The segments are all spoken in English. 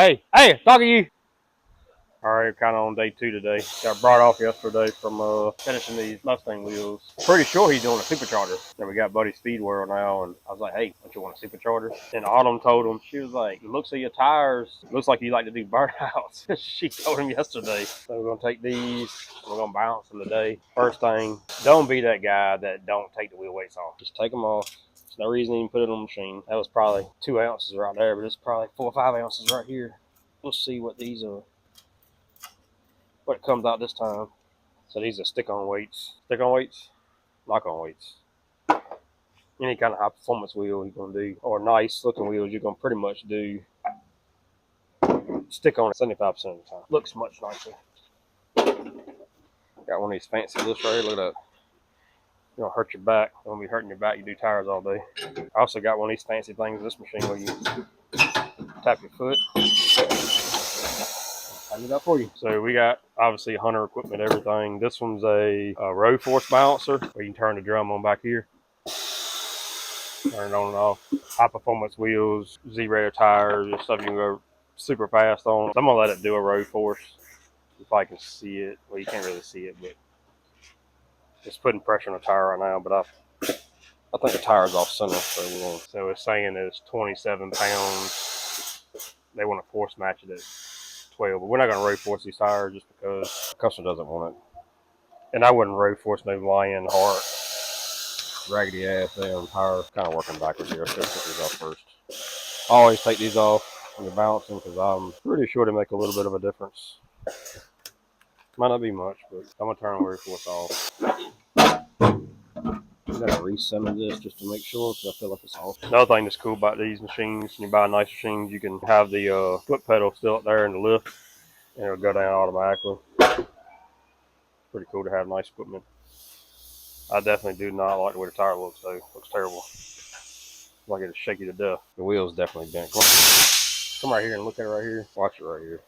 Hey, talking to you. All right, kind of on day 2 today. Got brought off yesterday from finishing these Mustang wheels. Pretty sure he's doing a supercharger. And we got Buddy Speed World now, and I was like, hey, don't you want a supercharger? And Autumn told him, she was like, looks at your tires, looks like you like to do burnouts. She told him yesterday. So we're gonna take these, we're gonna balance them today. First thing, don't be that guy that don't take the wheel weights off. Just take them off. There's no reason to even put it on the machine. That was probably 2 ounces right there, but it's probably 4 or 5 ounces right here. We'll see what these are. What it comes out this time. So these are stick-on weights. Stick-on weights, lock-on weights. Any kind of high-performance wheel you're going to do, or nice-looking wheels, you're going to pretty much do stick-on 75% of the time. Looks much nicer. Got one of these fancy lifts right here. Look at that. You don't hurt your back. You don't be hurting your back. You do tires all day. I also got one of these fancy things in this machine where you tap your foot. I do that for you. So we got obviously Hunter equipment, everything. This one's a road force balancer where you can turn the drum on back here. Turn it on and off. High performance wheels, Z-rated tires, stuff you can go super fast on. So I'm gonna let it do a road force. If I can see it, well, you can't really see it, but it's putting pressure on the tire right now. But I think the tire's off center, so it's saying it's 27 pounds. They want to force match it at 12, but we're not going to road force these tires just because the customer doesn't want it. And I wouldn't road force no Lion Heart raggedy ass damn tire. Kind of working backwards here. Let's take these off first. I always take these off when you're balancing because I'm pretty sure they make a little bit of a difference. Might not be much, but I'm going to turn the road force off. I gotta recenter this just to make sure because I feel like it's off. Another thing that's cool about these machines, when you buy nice machines, you can have the foot pedal still up there in the lift and it'll go down automatically. Pretty cool to have nice equipment. I definitely do not like the way the tire looks though. It looks terrible. Like it'll shake you to death. The wheel's definitely bent. Come right here and look at it right here. Watch it right here.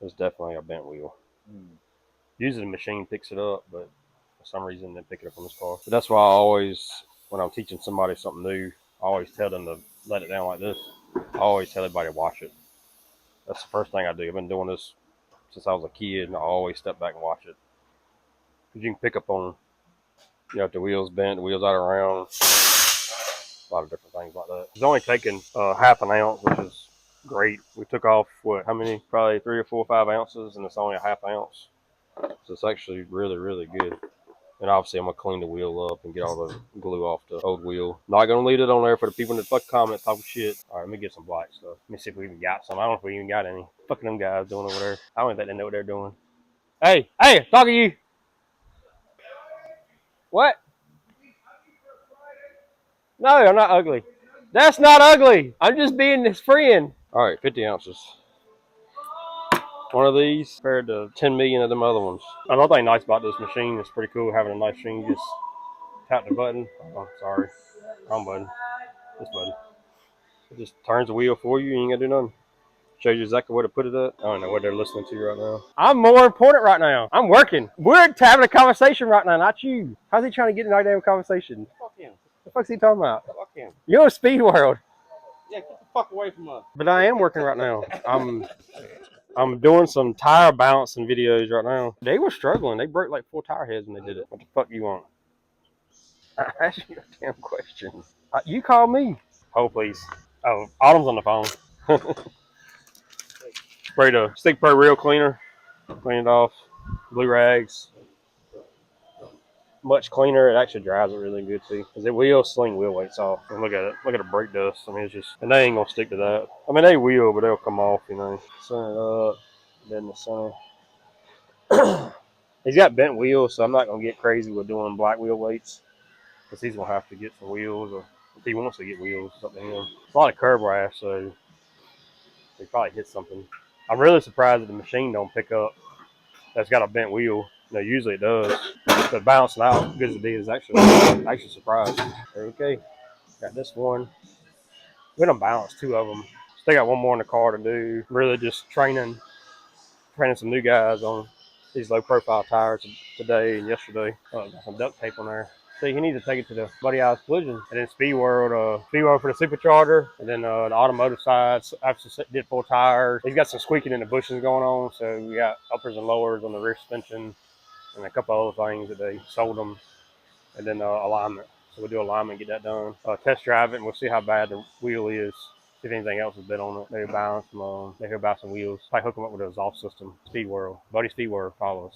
It's definitely a bent wheel. Usually the machine picks it up, but for some reason they pick it up on this car. But that's why I always, when I'm teaching somebody something new, I always tell them to let it down like this. I always tell everybody to watch it. That's the first thing I do. I've been doing this since I was a kid, and I always step back and watch it. Because you can pick up on, if the wheel's bent, the wheel's out of round, a lot of different things like that. It's only taken half an ounce, which is great. We took off, what, how many? Probably 3 or 4 or 5 ounces, and it's only a half ounce. So it's actually really, really good. And obviously I'm going to clean the wheel up and get all the glue off the old wheel. Not going to leave it on there for the people that fuck comment talking shit. All right, let me get some black stuff. Let me see if we even got some. I don't know if we even got any. Fucking them guys doing over there. I don't think they know what they're doing. Hey, talking to you. What? No, I'm not ugly. That's not ugly. I'm just being his friend. All right, 50 ounces. One of these compared to 10 million of them other ones. Another thing nice about this machine, it's pretty cool having a nice machine. You just tap the button. Oh, sorry. Wrong button. This button. It just turns the wheel for you. You ain't got to do nothing. Shows you exactly where to put it at. I don't know what they're listening to right now. I'm more important right now. I'm working. We're having a conversation right now, not you. How's he trying to get in our damn conversation? Fuck him. The fuck's he talking about? Fuck him. You're in Speed World. Yeah, get the fuck away from us. But I am working right now. I'm doing some tire balancing videos right now. They were struggling. They broke like 4 tire heads when they did it. What the fuck you want? I asked you a damn question. You call me. Hold please. Oh, Autumn's on the phone. Sprayed a Stick Pro Real Cleaner. Clean it off. Blue rags. Much cleaner. It actually dries it really good too. Because it will sling wheel weights off. And look at it. Look at the brake dust. I mean, it's just, and they ain't gonna stick to that. I mean, they will, but they'll come off, Center it up. Dead in the center. He's got bent wheels, so I'm not gonna get crazy with doing black wheel weights. Because he's gonna have to get some wheels, or if he wants to get wheels, it's up to him. It's a lot of curb rash, so he probably hit something. I'm really surprised that the machine don't pick up. That's got a bent wheel. Usually it does. But bouncing out good as it is, actually surprised. Okay, got this one. We're gonna balance 2 of them. Still got one more in the car to do. Really just training some new guys on these low profile tires today and yesterday. Got some duct tape on there. So he needs to take it to the Buddy Isles Collision, and then Speed World for the supercharger, and then the automotive side. After did full tires, he's got some squeaking in the bushes going on. So we got uppers and lowers on the rear suspension, and a couple other things that they sold them, and then alignment. So we'll do alignment, get that done. Test drive it, and we'll see how bad the wheel is. See if anything else has been on it. Maybe buy some wheels. Probably hook them up with an exhaust system. Speed World, Buddy Speed World, follow us.